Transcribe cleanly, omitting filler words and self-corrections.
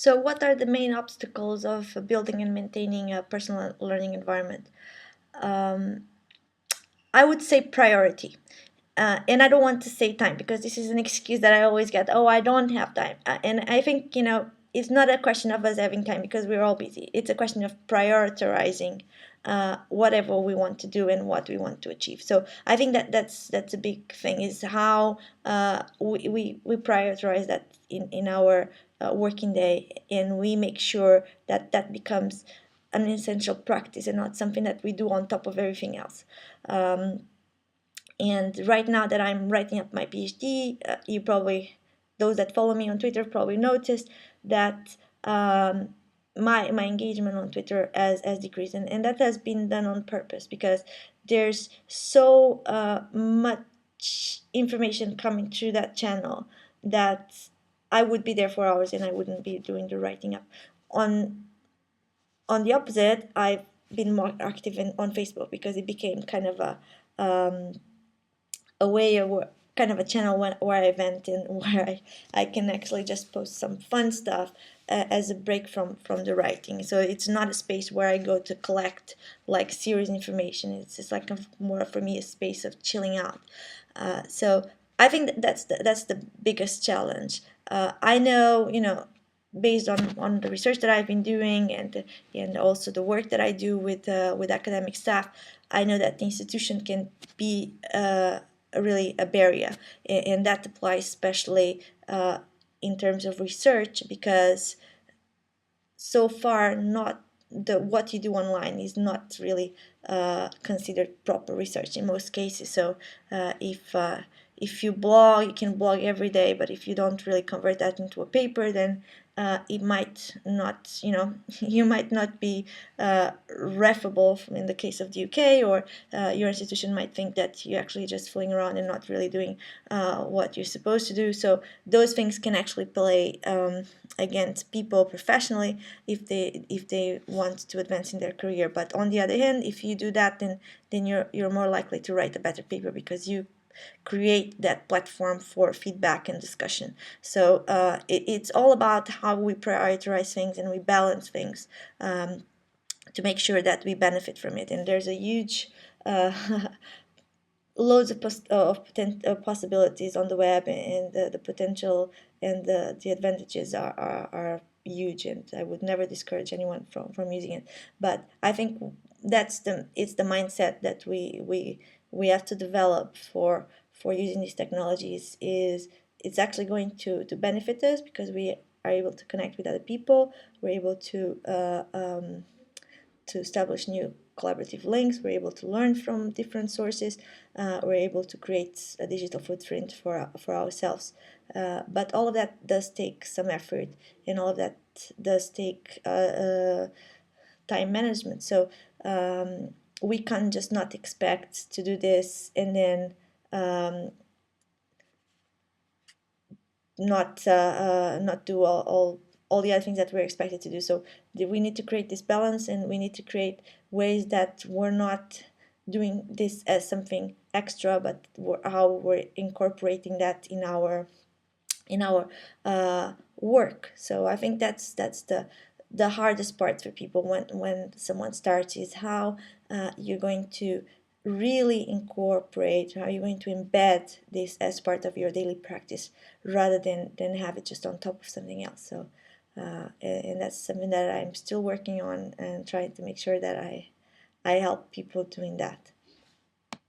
So what are the main obstacles of building and maintaining a personal learning environment? Um, I would say priority. And I don't want to say time because this is an excuse that I always get. Oh, I don't have time. And I think, it's not a question of us having time because we're all busy. It's a question of prioritizing whatever we want to do and what we want to achieve. So I think that's a big thing, is how we prioritize that in our working day, and we make sure that that becomes an essential practice and not something that we do on top of everything else. Um, and right now that I'm writing up my PhD, you probably, those that follow me on Twitter probably noticed that my engagement on Twitter has decreased, and that has been done on purpose because there's so much information coming through that channel that I would be there for hours and I wouldn't be doing the writing up. On on the opposite, I've been more active on Facebook because it became kind of a way of kind of a channel where I vent and where I can actually just post some fun stuff as a break from the writing. So it's not a space where I go to collect like serious information. It's just like more for me a space of chilling out. So I think that's the biggest challenge. I know, based on the research that I've been doing, and also the work that I do with academic staff, I know that the institution can be really a barrier, and that applies especially in terms of research, because so far not the what you do online is not really considered proper research in most cases. So if you blog, you can blog every day, but if you don't really convert that into a paper, then it might not, you might not be refable in the case of the UK, or your institution might think that you're actually just fooling around and not really doing what you're supposed to do. So those things can actually play against people professionally if they want to advance in their career. But on the other hand, if you do that, then you're more likely to write a better paper because you create that platform for feedback and discussion. So it's all about how we prioritize things and we balance things to make sure that we benefit from it. And there's a huge loads of, possibilities on the web, and the potential and the advantages are huge, and I would never discourage anyone from using it. But I think it's the mindset that we have to develop for using these technologies. Is it's actually going to benefit us because we are able to connect with other people. We're able to establish new collaborative links. We're able to learn from different sources. We're able to create a digital footprint for ourselves. But all of that does take some effort, and all of that does take time management. So we can't just not expect to do this and then not do all the other things that we're expected to do. So we need to create this balance, and we need to create ways that we're not doing this as something extra, but how we're incorporating that in our work. So I think that's the hardest part for people when someone starts, is how you're going to really incorporate, how you're going to embed this as part of your daily practice rather than have it just on top of something else. So and that's something that I'm still working on and trying to make sure that I help people doing that.